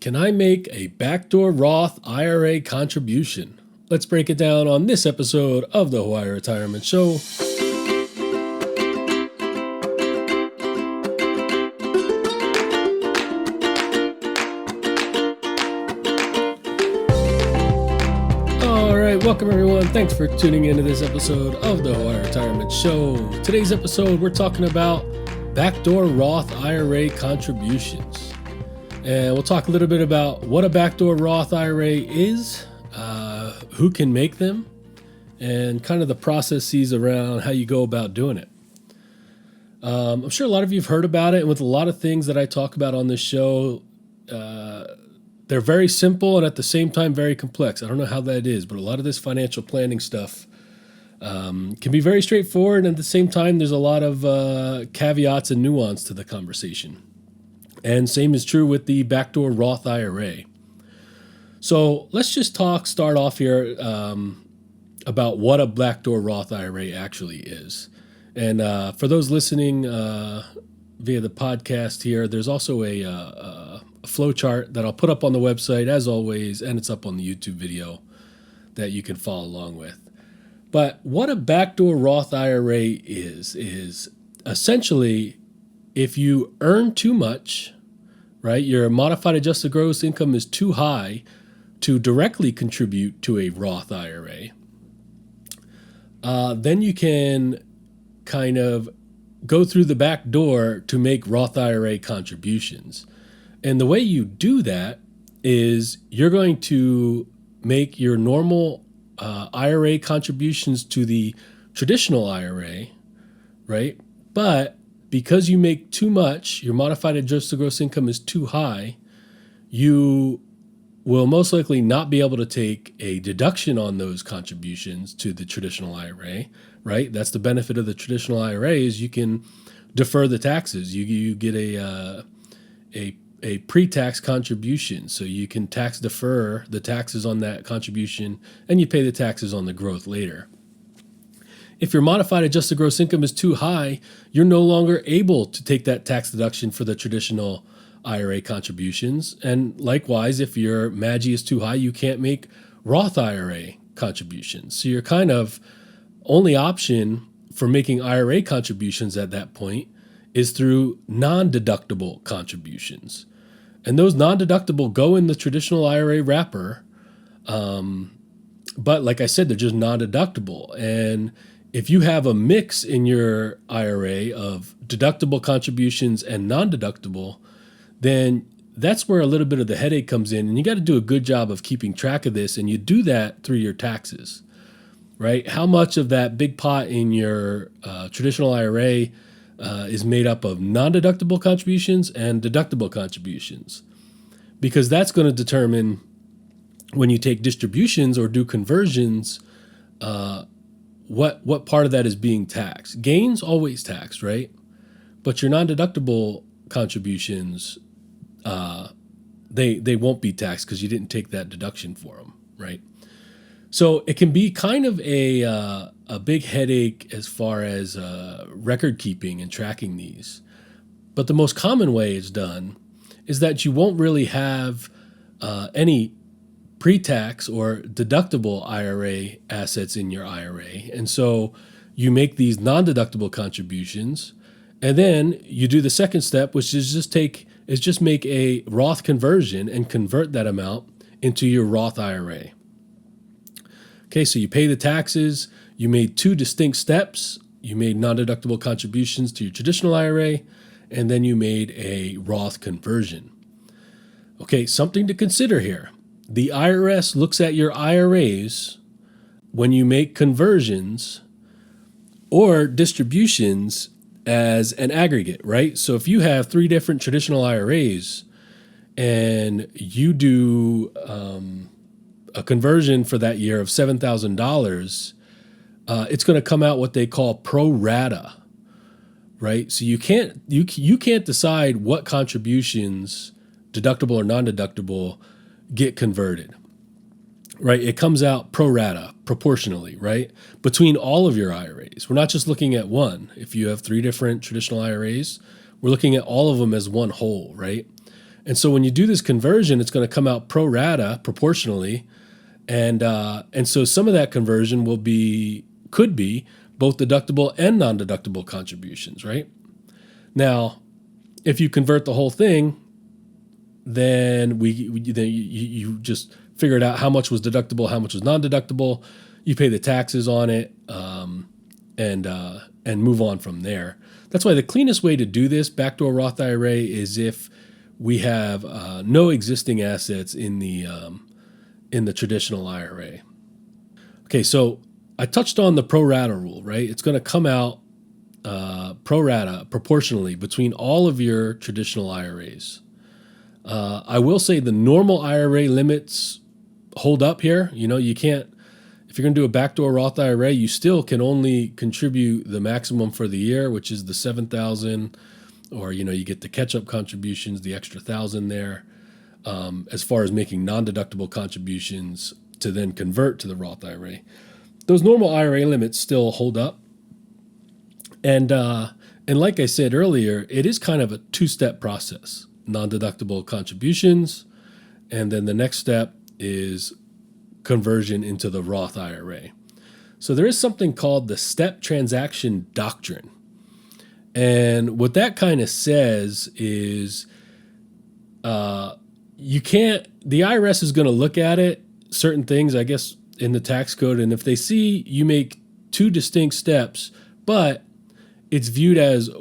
Can I make a backdoor Roth IRA contribution? Let's break it down on this episode of the Hawaii Retirement Show. All right, welcome everyone. Thanks for tuning into this episode of the Hawaii Retirement Show. Today's episode, we're talking about backdoor Roth IRA contributions. And we'll talk a little bit about what a backdoor Roth IRA is, who can make them, and kind of the processes around how you go about doing it. I'm sure a lot of you have heard about it, and with a lot of things that I talk about on this show, they're very simple and at the same time very complex. I don't know how that is, but a lot of this financial planning stuff can be very straightforward, and at the same time, there's a lot of caveats and nuance to the conversation. And same is true with the backdoor Roth IRA. So let's just start off here about what a backdoor Roth IRA actually is. And for those listening via the podcast here, there's also a flow chart that I'll put up on the website as always, and it's up on the YouTube video that you can follow along with. But what a backdoor Roth IRA is essentially if you earn too much, right, your modified adjusted gross income is too high to directly contribute to a Roth IRA, then you can kind of go through the back door to make Roth IRA contributions. And the way you do that is you're going to make your normal IRA contributions to the traditional IRA, right? But because you make too much, your modified adjusted gross income is too high, you will most likely not be able to take a deduction on those contributions to the traditional IRA, right? That's the benefit of the traditional IRA is you can defer the taxes. You get a pre-tax contribution, so you can tax defer the taxes on that contribution, and you pay the taxes on the growth later. If your modified adjusted gross income is too high, you're no longer able to take that tax deduction for the traditional IRA contributions. And likewise, if your MAGI is too high, you can't make Roth IRA contributions. So your kind of only option for making IRA contributions at that point is through non-deductible contributions. And those non-deductible go in the traditional IRA wrapper, but like I said, they're just non-deductible. And if you have a mix in your IRA of deductible contributions and non-deductible, then that's where a little bit of the headache comes in. And you got to do a good job of keeping track of this. And you do that through your taxes, right? How much of that big pot in your traditional IRA is made up of non-deductible contributions and deductible contributions? Because that's going to determine when you take distributions or do conversions, what part of that is being taxed. Gains always taxed, right? But your non-deductible contributions, they won't be taxed because you didn't take that deduction for them, right? So it can be kind of a big headache as far as record keeping and tracking these. But the most common way it's done is that you won't really have any pre-tax or deductible IRA assets in your IRA. And so you make these non-deductible contributions, and then you do the second step, which is just make a Roth conversion and convert that amount into your Roth IRA. Okay, so you pay the taxes, you made two distinct steps. You made non-deductible contributions to your traditional IRA, and then you made a Roth conversion. Okay, something to consider here. The IRS looks at your IRAs when you make conversions or distributions as an aggregate, right? So if you have three different traditional IRAs and you do a conversion for that year of $7,000, it's going to come out what they call pro rata, right? So you can't decide what contributions, deductible or non-deductible, get converted, right? It comes out pro rata, proportionally, right? Between all of your IRAs. We're not just looking at one. If you have three different traditional IRAs, we're looking at all of them as one whole, right? And so when you do this conversion, it's going to come out pro rata proportionally. And so some of that conversion could be both deductible and non-deductible contributions, right? Now, if you convert the whole thing, then you just figured out how much was deductible, how much was non-deductible. You pay the taxes on it, and move on from there. That's why the cleanest way to do this backdoor Roth IRA is if we have no existing assets in the traditional IRA. Okay, so I touched on the pro rata rule, right? It's going to come out pro rata proportionally between all of your traditional IRAs. I will say the normal IRA limits hold up here. You can't, if you're going to do a backdoor Roth IRA, you still can only contribute the maximum for the year, which is the $7,000, or, you get the catch-up contributions, the extra $1,000 there, as far as making non-deductible contributions to then convert to the Roth IRA. Those normal IRA limits still hold up. And like I said earlier, it is kind of a two-step process. Non-deductible contributions, and then the next step is conversion into the Roth IRA. So there is something called the step transaction doctrine. And what that kind of says is you can't, the IRS is going to look at it, certain things, I guess, in the tax code, and if they see you make two distinct steps, but it's viewed as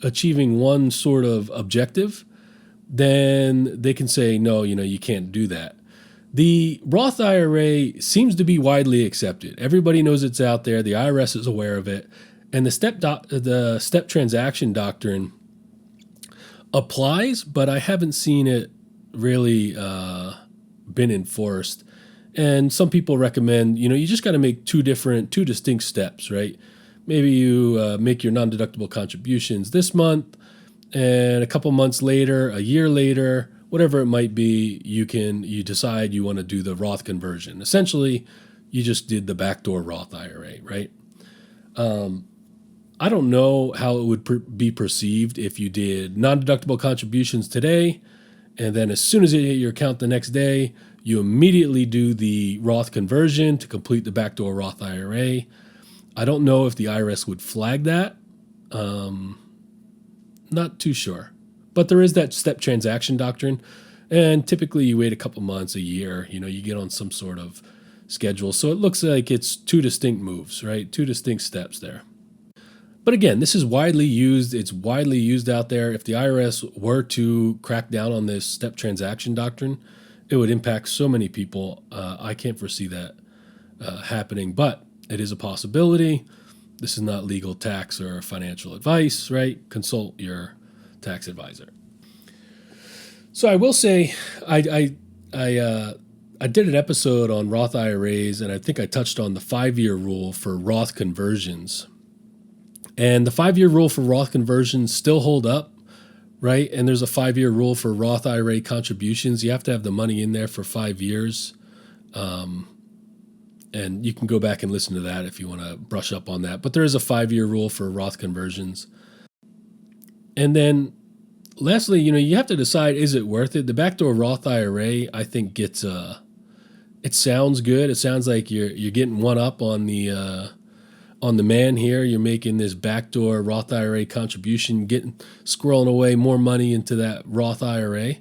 achieving one sort of objective, then they can say, no, you can't do that. The Roth IRA seems to be widely accepted. Everybody knows it's out there. The IRS is aware of it. And the step transaction doctrine applies, but I haven't seen it really been enforced. And some people recommend, you just got to make two distinct steps, right? Maybe you make your non-deductible contributions this month, and a couple months later, a year later, whatever it might be, you decide you want to do the Roth conversion. Essentially, you just did the backdoor Roth IRA, right? I don't know how it would be perceived if you did non-deductible contributions today, and then as soon as it hit your account the next day, you immediately do the Roth conversion to complete the backdoor Roth IRA. I don't know if the IRS would flag that. Not too sure. But there is that step transaction doctrine, and typically you wait a couple months, a year, you get on some sort of schedule. So it looks like it's two distinct moves, right? Two distinct steps there. But again, this is widely used. It's widely used out there. If the IRS were to crack down on this step transaction doctrine, it would impact so many people. I can't foresee that happening, but it is a possibility. This is not legal, tax, or financial advice, right? Consult your tax advisor. So I will say I did an episode on Roth IRAs, and I think I touched on the 5-year rule for Roth conversions. And the 5-year rule for Roth conversions still hold up, right? And there's a 5-year rule for Roth IRA contributions. You have to have the money in there for 5 years. And you can go back and listen to that if you want to brush up on that. But there is a 5-year rule for Roth conversions. And then lastly, you have to decide, is it worth it? The backdoor Roth IRA, I think, it sounds good. It sounds like you're getting one up on the man here. You're making this backdoor Roth IRA contribution, squirreling away more money into that Roth IRA.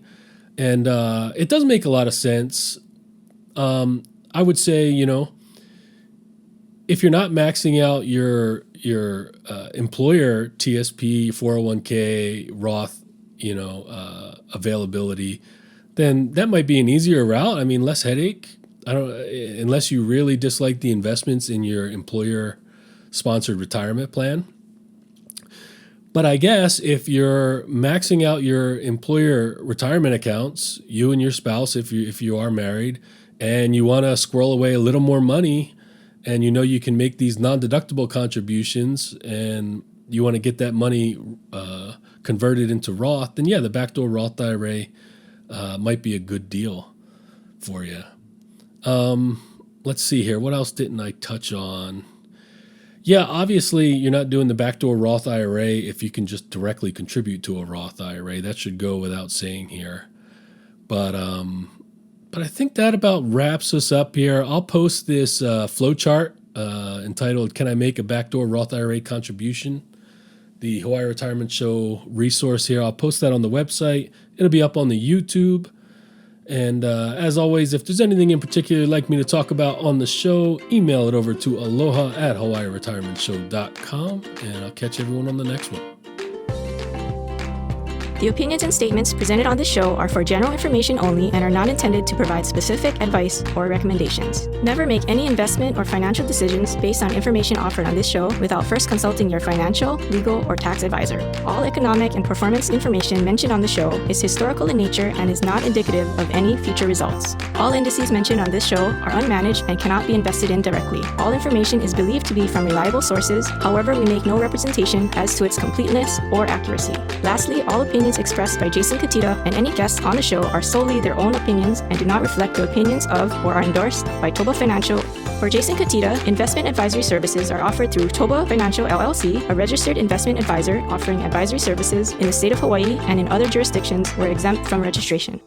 And it does make a lot of sense. I would say, if you're not maxing out your employer TSP, 401k, Roth, availability, then that might be an easier route. I mean, less headache. Unless you really dislike the investments in your employer-sponsored retirement plan. But I guess if you're maxing out your employer retirement accounts, you and your spouse, if you are married, and you want to squirrel away a little more money, and you can make these non-deductible contributions, and you want to get that money converted into Roth, then yeah, the backdoor Roth IRA might be a good deal for you. Let's see here. What else didn't I touch on? Yeah, obviously you're not doing the backdoor Roth IRA if you can just directly contribute to a Roth IRA. That should go without saying here. But I think that about wraps us up here. I'll post this flow chart entitled "Can I Make a Backdoor Roth IRA Contribution?" The Hawaii Retirement Show resource here. I'll post that on the website. It'll be up on the YouTube. And as always, if there's anything in particular you'd like me to talk about on the show, email it over to aloha@hawaiiretirementshow.com, and I'll catch everyone on the next one. The opinions and statements presented on this show are for general information only and are not intended to provide specific advice or recommendations. Never make any investment or financial decisions based on information offered on this show without first consulting your financial, legal, or tax advisor. All economic and performance information mentioned on the show is historical in nature and is not indicative of any future results. All indices mentioned on this show are unmanaged and cannot be invested in directly. All information is believed to be from reliable sources. However, we make no representation as to its completeness or accuracy. Lastly, all opinions expressed by Jason Cutitta and any guests on the show are solely their own opinions and do not reflect the opinions of or are endorsed by ToBA Financial. For Jason Cutitta, investment advisory services are offered through ToBA Financial LLC, a registered investment advisor offering advisory services in the state of Hawaii and in other jurisdictions where exempt from registration.